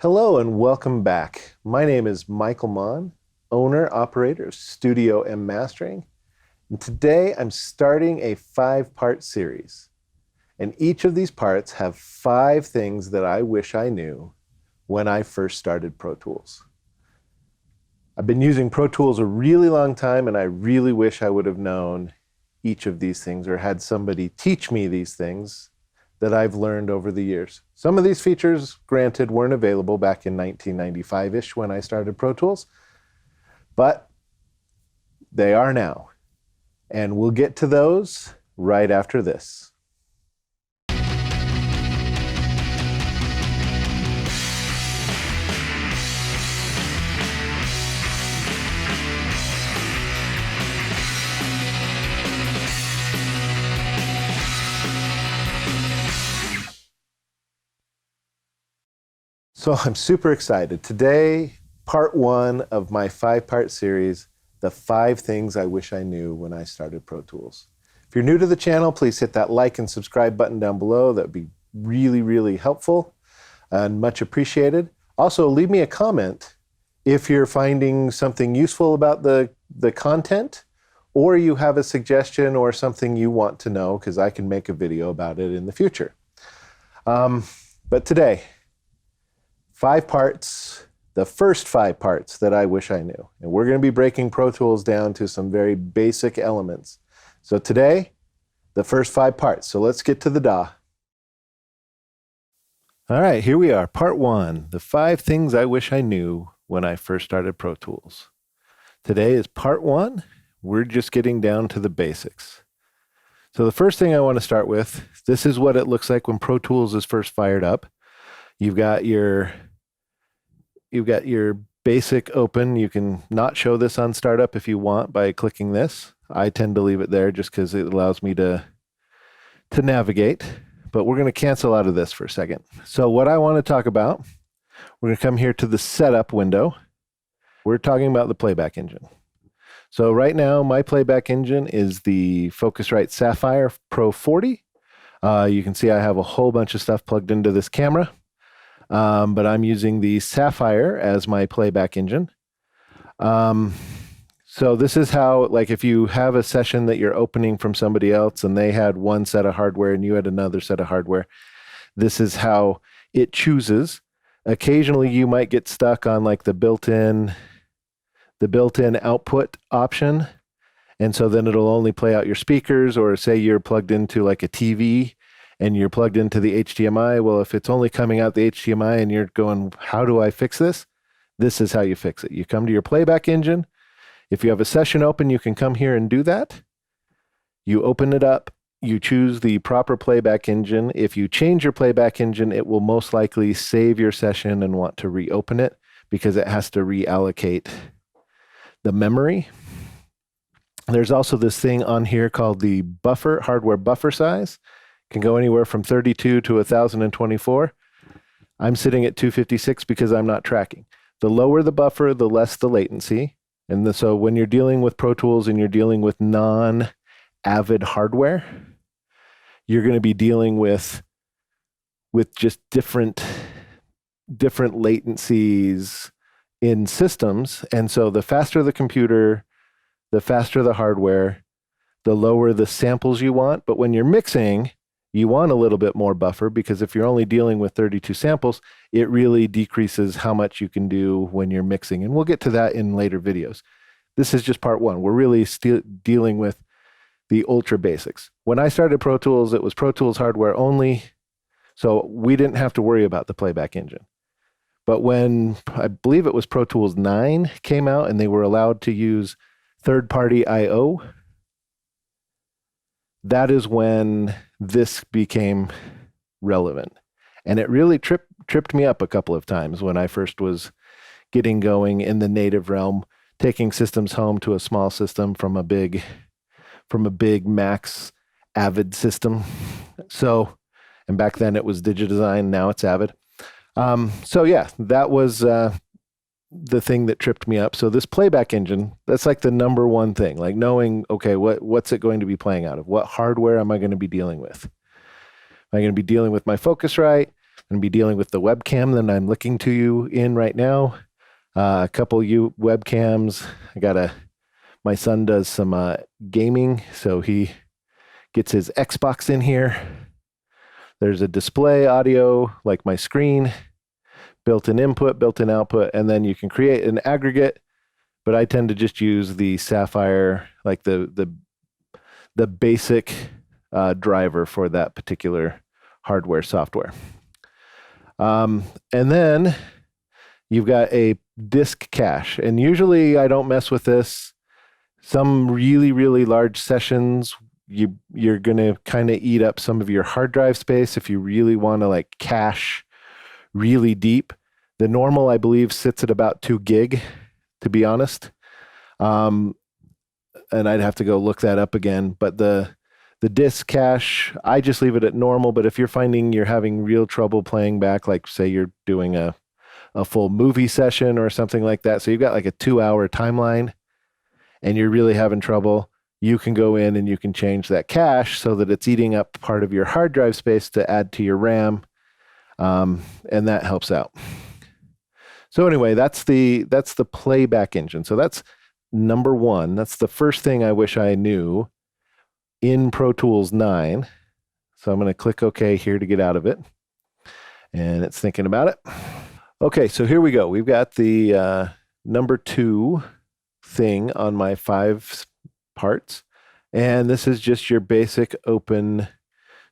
Hello and welcome back. My name is Michael Mon, owner, operator of Studio and Mastering. And today I'm starting a 5-part series. And each of these parts have 5 things that I wish I knew when I first started Pro Tools. I've been using Pro Tools a really long time, and I really wish I would have known each of these things or had somebody teach me these things that I've learned over the years. Some of these features, granted, weren't available back in 1995-ish when I started Pro Tools, but they are now. And we'll get to those right after this. So I'm super excited. Today, part 1 of my 5-part series, the 5 things I wish I knew when I started Pro Tools. If you're new to the channel, please hit that like and subscribe button down below. That would be really, really helpful and much appreciated. Also, leave me a comment if you're finding something useful about the content, or you have a suggestion or something you want to know, because I can make a video about it in the future. But today, 5 parts, the first 5 parts that I wish I knew. And we're going to be breaking Pro Tools down to some very basic elements. So today, the first 5 parts. So let's get to the DAW. All right, here we are, part 1, the 5 things I wish I knew when I first started Pro Tools. Today is part 1. We're just getting down to the basics. So the first thing I want to start with, this is what it looks like when Pro Tools is first fired up. You've got your basic open. You can not show this on startup if you want by clicking this. I tend to leave it there just because it allows me to navigate. But we're going to cancel out of this for a second. So what I want to talk about, we're going to come here to the setup window. We're talking about the Playback Engine. So right now, my Playback Engine is the Focusrite Sapphire Pro 40. You can see I have a whole bunch of stuff plugged into this camera. But I'm using the Sapphire as my playback engine. So this is how, like, if you have a session that you're opening from somebody else and they had one set of hardware and you had another set of hardware, this is how it chooses. Occasionally you might get stuck on like the built-in output option. And so then it'll only play out your speakers, or say you're plugged into like a TV and you're plugged into the HDMI. Well, if it's only coming out the HDMI and you're going, how do I fix this? This is how you fix it. You come to your Playback Engine. If you have a session open, you can come here and do that. You open it up. You choose the proper Playback Engine. If you change your Playback Engine, it will most likely save your session and want to reopen it because it has to reallocate the memory. There's also this thing on here called the buffer, hardware buffer size. Can go anywhere from 32 to 1024. I'm sitting at 256 because I'm not tracking. The lower the buffer, the less the latency. And so when you're dealing with Pro Tools and you're dealing with non-Avid hardware, you're going to be dealing with just different latencies in systems. And so the faster the computer, the faster the hardware, the lower the samples you want. But when you're mixing, you want a little bit more buffer, because if you're only dealing with 32 samples, it really decreases how much you can do when you're mixing. And we'll get to that in later videos. This is just part 1. We're really still dealing with the ultra basics. When I started Pro Tools, it was Pro Tools hardware only, so we didn't have to worry about the Playback Engine. But when, I believe it was Pro Tools 9 came out and they were allowed to use third-party I/O, that is when this became relevant. And it really tripped me up a couple of times when I first was getting going in the native realm, taking systems home to a small system from a big Max Avid system. So, and back then it was Digidesign, now it's Avid. So yeah, that was the thing that tripped me up. So this Playback Engine, that's like the number one thing, like knowing, okay, what's it going to be playing out of? What hardware am I going to be dealing with? Am I going to be dealing with my Focusrite? going to be dealing with the webcam that I'm looking to you in right now. A couple webcams. My son does some gaming, so he gets his Xbox in here. There's a display audio, like my screen, built-in input, built-in output, and then you can create an aggregate, but I tend to just use the Sapphire, like the basic driver for that particular hardware software. And then you've got a disk cache, and usually I don't mess with this. Some really, really large sessions, you're going to kind of eat up some of your hard drive space if you really want to like cache really deep. The normal, I believe, sits at about 2 gig, to be honest. And I'd have to go look that up again. But the disk cache, I just leave it at normal. But if you're finding you're having real trouble playing back, like say you're doing a full movie session or something like that, so you've got like a 2-hour timeline and you're really having trouble, you can go in and you can change that cache so that it's eating up part of your hard drive space to add to your RAM. And that helps out. So anyway, that's the playback engine. So that's number one. That's the first thing I wish I knew in Pro Tools 9. So I'm going to click OK here to get out of it. And it's thinking about it. Okay, so here we go. We've got the number 2 thing on my 5 parts. And this is just your basic open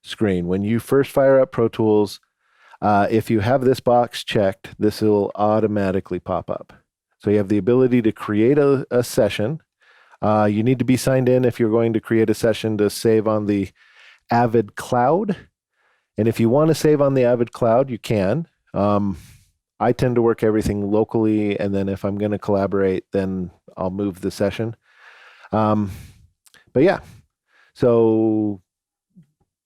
screen. When you first fire up Pro Tools, if you have this box checked, this will automatically pop up. So you have the ability to create a session. You need to be signed in if you're going to create a session to save on the Avid Cloud. And if you want to save on the Avid Cloud, you can. I tend to work everything locally, and then if I'm going to collaborate, then I'll move the session. But yeah, so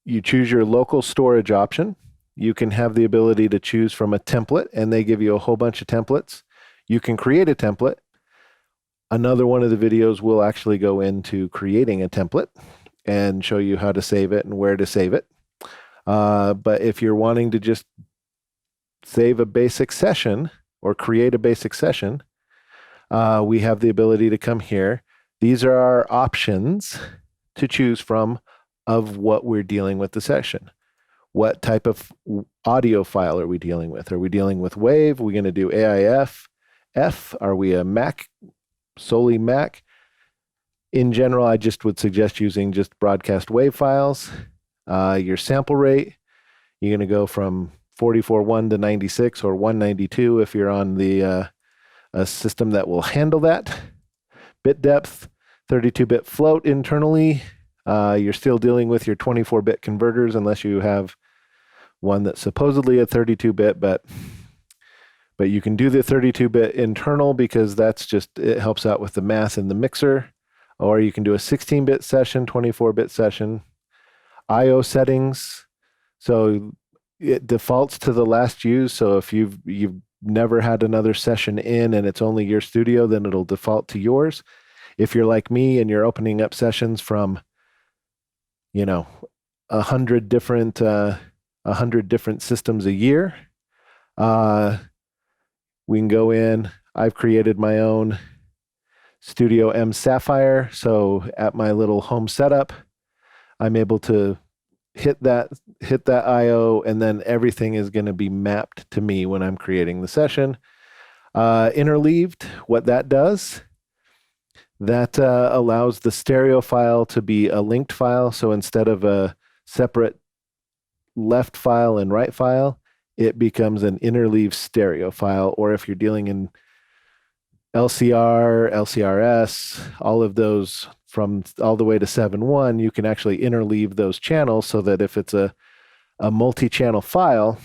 you choose your local storage option. You can have the ability to choose from a template, and they give you a whole bunch of templates. You can create a template. Another one of the videos will actually go into creating a template and show you how to save it and where to save it. But if you're wanting to just save a basic session or create a basic session, we have the ability to come here. These are our options to choose from of what we're dealing with the session. What type of audio file are we dealing with? Are we dealing with WAV? Are we going to do AIF? Are we a Mac, solely Mac? In general, I just would suggest using just broadcast WAV files. Your sample rate, you're going to go from 44.1 to 96 or 192 if you're on the a system that will handle that. Bit depth, 32-bit float internally. You're still dealing with your 24-bit converters unless you have one that's supposedly a 32-bit, but you can do the 32-bit internal because it helps out with the math in the mixer. Or you can do a 16-bit session, 24-bit session. I/O settings, so it defaults to the last used. So if you've never had another session in and it's only your studio, then it'll default to yours. If you're like me and you're opening up sessions from 100 different systems a year, we can go in. I've created my own Studio M Sapphire, so at my little home setup, I'm able to hit that I/O, and then everything is going to be mapped to me when I'm creating the session. Interleaved, what that does, that allows the stereo file to be a linked file. So instead of a separate left file and right file, it becomes an interleaved stereo file. Or if you're dealing in LCR, LCRS, all of those from all the way to 7.1, you can actually interleave those channels so that if it's a multi-channel file,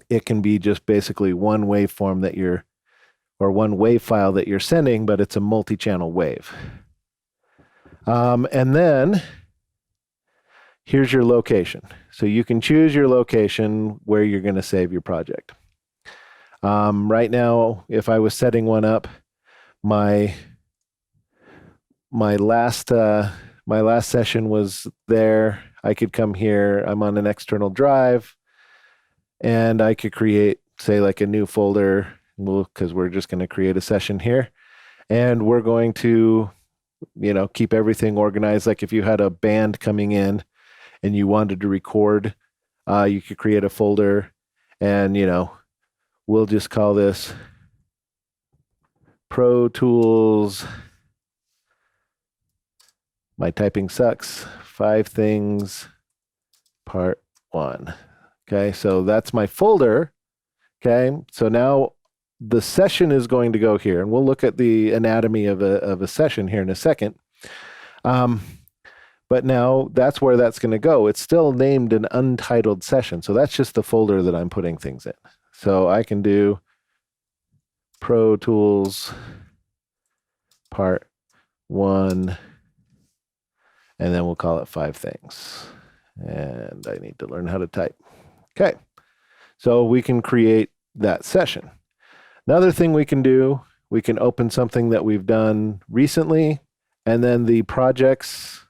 it can be just basically one waveform or one wave file that you're sending, but it's a multi-channel wave. And then here's your location. So you can choose your location where you're going to save your project. Right now, if I was setting one up, my last session was there. I could come here. I'm on an external drive. And I could create, say, like a new folder, because we're just going to create a session here. And we're going to, keep everything organized. Like if you had a band coming in and you wanted to record, you could create a folder and, we'll just call this Pro Tools. My typing sucks. 5 things, part 1. Okay, so that's my folder. Okay, so now the session is going to go here, and we'll look at the anatomy of a session here in a second. But now that's where that's going to go. It's still named an untitled session, so that's just the folder that I'm putting things in. So I can do Pro Tools part 1, and then we'll call it 5 things. And I need to learn how to type. Okay, so we can create that session. Another thing we can do, we can open something that we've done recently, and then the projects,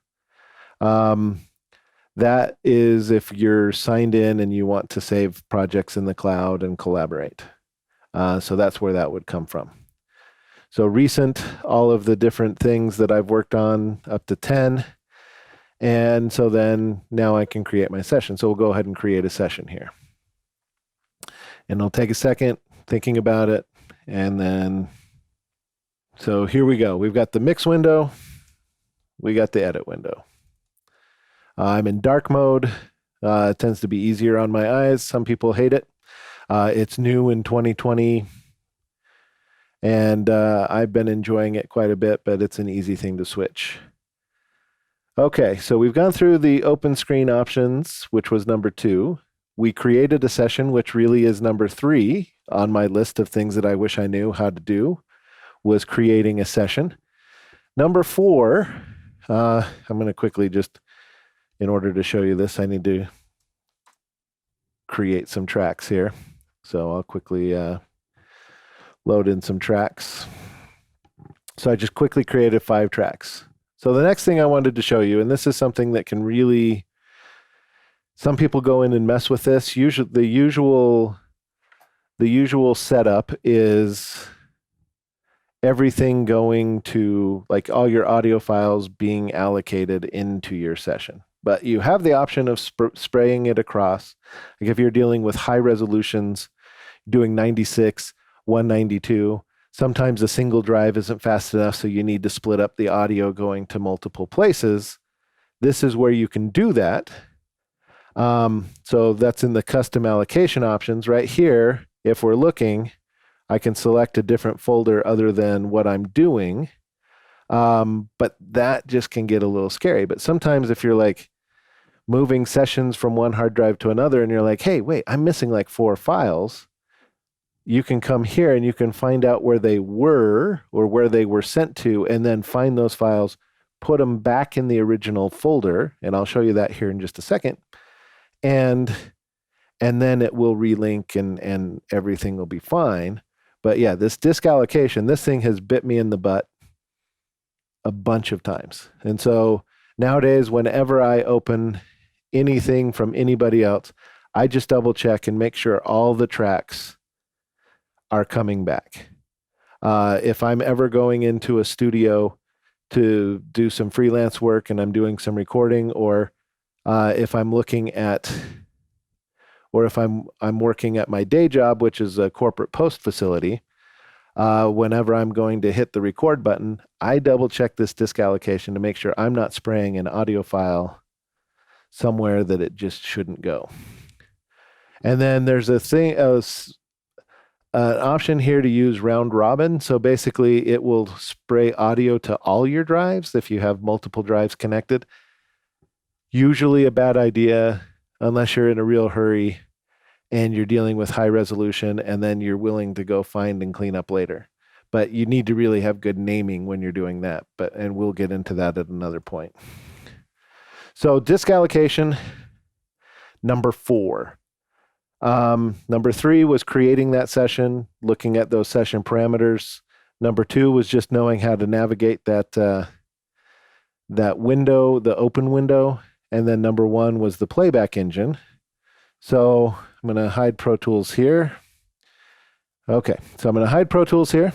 that is if you're signed in and you want to save projects in the cloud and collaborate. So that's where that would come from. So recent, all of the different things that I've worked on up to 10. And so then now I can create my session. So we'll go ahead and create a session here. And I'll take a second thinking about it. And then, so here we go. We've got the mix window. We got the edit window. I'm in dark mode. It tends to be easier on my eyes. Some people hate it. It's new in 2020. And I've been enjoying it quite a bit, but it's an easy thing to switch. Okay, so we've gone through the open screen options, which was number 2. We created a session, which really is number 3 on my list of things that I wish I knew how to do, was creating a session. Number 4, I'm going to quickly just, in order to show you this, I need to create some tracks here. So I'll quickly load in some tracks. So I just quickly created 5 tracks. So the next thing I wanted to show you, and this is something that can really, some people go in and mess with this. Usually, the usual setup is everything going to, like, all your audio files being allocated into your session. But you have the option of spraying it across. Like if you're dealing with high resolutions, doing 96, 192, sometimes a single drive isn't fast enough, so you need to split up the audio going to multiple places. This is where you can do that. So that's in the custom allocation options right here. If we're looking, I can select a different folder other than what I'm doing. But that just can get a little scary. But sometimes if you're like moving sessions from one hard drive to another and you're like, hey, wait, I'm missing like 4 files. You can come here and you can find out where they were or where they were sent to, and then find those files, put them back in the original folder. And I'll show you that here in just a second. And then it will relink and everything will be fine. But yeah, this disk allocation, this thing has bit me in the butt a bunch of times. And so nowadays, whenever I open anything from anybody else, I just double check and make sure all the tracks are coming back. If I'm ever going into a studio to do some freelance work and I'm doing some recording, or if I'm looking at, or if I'm working at my day job, which is a corporate post facility, whenever I'm going to hit the record button, I double check this disk allocation to make sure I'm not spraying an audio file somewhere that it just shouldn't go. And then there's a thing, an option here to use round robin. So basically it will spray audio to all your drives if you have multiple drives connected. Usually a bad idea unless you're in a real hurry and you're dealing with high resolution and then you're willing to go find and clean up later. But you need to really have good naming when you're doing that. And we'll get into that at another point. So disk allocation, number 4. Number 3 was creating that session, looking at those session parameters. Number 2 was just knowing how to navigate that window, the open window. And then number 1 was the Playback Engine. So I'm going to hide Pro Tools here. Okay, so I'm going to hide Pro Tools here.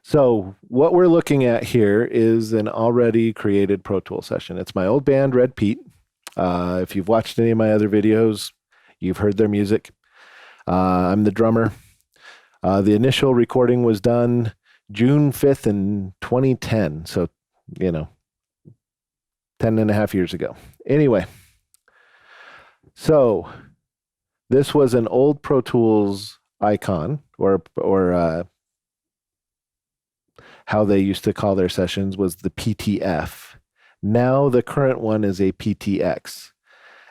So what we're looking at here is an already created Pro Tool session. It's my old band, Red Pete. If you've watched any of my other videos, you've heard their music. I'm the drummer. The initial recording was done June 5th in 2010. So, 10 and a half years ago. Anyway, so this was an old Pro Tools icon, or how they used to call their sessions was the PTF. Now the current one is a PTX,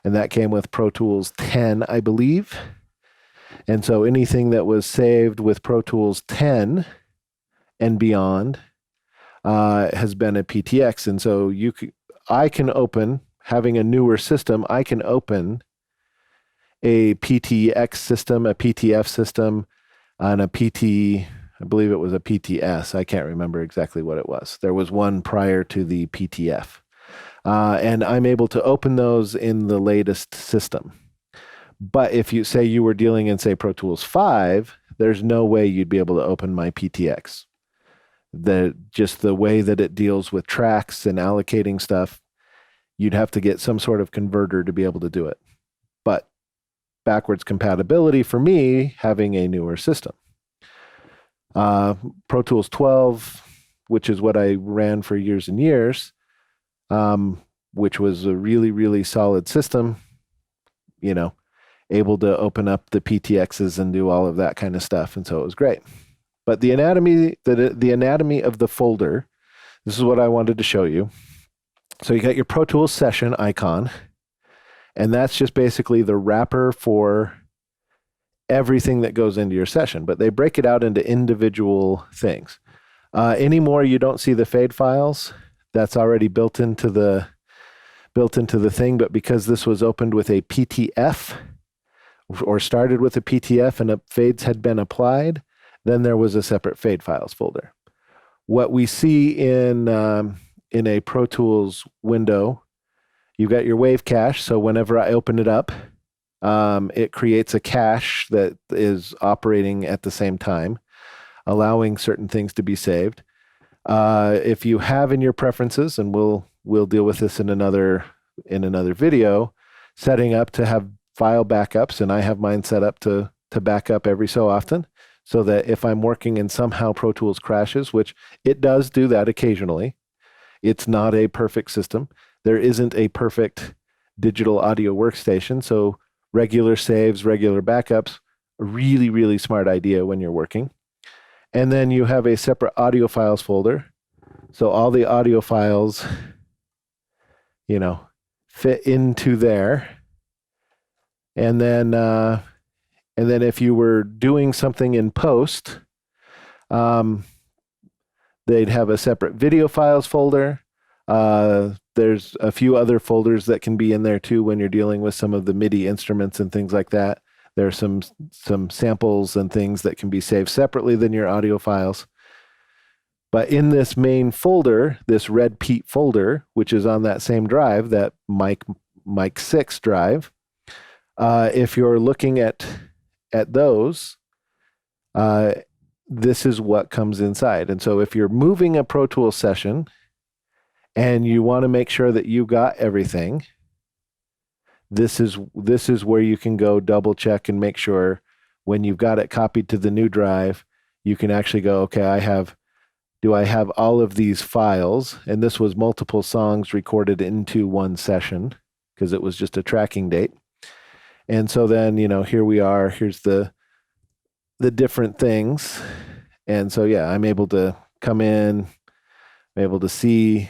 and that came with Pro Tools 10, I believe. And so anything that was saved with Pro Tools 10 and beyond has been a PTX. And so I can open, having a newer system, I can open a PTX system, a PTF system, and a PT, I believe it was a PTS. I can't remember exactly what it was. There was one prior to the PTF. And I'm able to open those in the latest system. But if you say you were dealing in, say, Pro Tools 5, there's no way you'd be able to open my PTX. Just the way that it deals with tracks and allocating stuff, you'd have to get some sort of converter to be able to do it. But backwards compatibility for me, having a newer system. Pro Tools 12, which is what I ran for years and years, which was a really, really solid system, able to open up the PTXs and do all of that kind of stuff. And so it was great. But the anatomy of the folder, this is what I wanted to show you. So you got your Pro Tools session icon, and that's just basically the wrapper for everything that goes into your session, but they break it out into individual things. Anymore, you don't see the fade files. That's already built into the thing, but because this was opened with a PTF or started with a PTF and fades had been applied, then there was a separate fade files folder. What we see in a Pro Tools window, you've got your wave cache. So whenever I open it up, it creates a cache that is operating at the same time, allowing certain things to be saved. If you have in your preferences, and we'll deal with this in another video, setting up to have file backups, and I have mine set up to back up every so often, so that if I'm working and somehow Pro Tools crashes, which it does do that occasionally, it's not a perfect system. There isn't a perfect digital audio workstation, so regular saves, regular backups, a really, really smart idea when you're working. And then you have a separate audio files folder. So all the audio files, fit into there. And then if you were doing something in post, they'd have a separate video files folder. There's a few other folders that can be in there too when you're dealing with some of the MIDI instruments and things like that. There are some samples and things that can be saved separately than your audio files. But in this main folder, this Red Pete folder, which is on that same drive, that Mic 6 drive, if you're looking at those, this is what comes inside. And so if you're moving a Pro Tools session and you want to make sure that you got everything, this is where you can go double check and make sure when you've got it copied to the new drive, you can actually go, okay, do I have all of these files? And this was multiple songs recorded into one session because it was just a tracking date. And so then, here we are, here's the different things. And so, yeah, I'm able to come in, I'm able to see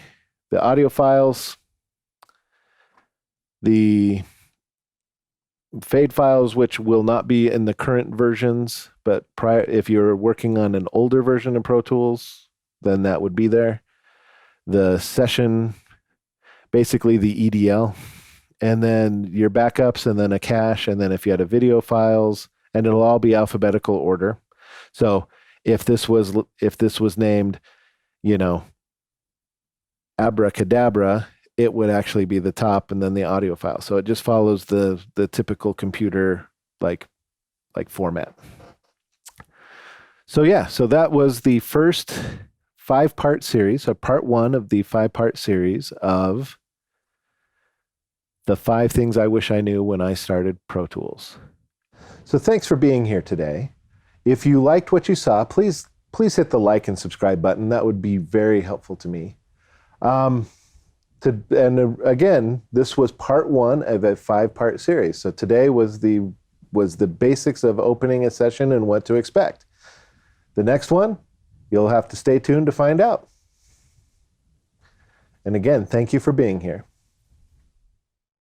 the audio files, the fade files, which will not be in the current versions, but if you're working on an older version of Pro Tools, then that would be there. The session, basically the EDL, and then your backups, and then a cache, and then if you had a video files, and it'll all be alphabetical order. So if this was named, Abracadabra, it would actually be the top and then the audio file. So it just follows the typical computer like format. So yeah, so that was the first 5-part series, so part 1 of the 5-part series of the 5 things I wish I knew when I started Pro Tools. So thanks for being here today. If you liked what you saw, please hit the like and subscribe button. That would be very helpful to me. Again, this was part 1 of a 5-part series. So today was the basics of opening a session and what to expect. The next one, you'll have to stay tuned to find out. And again, thank you for being here.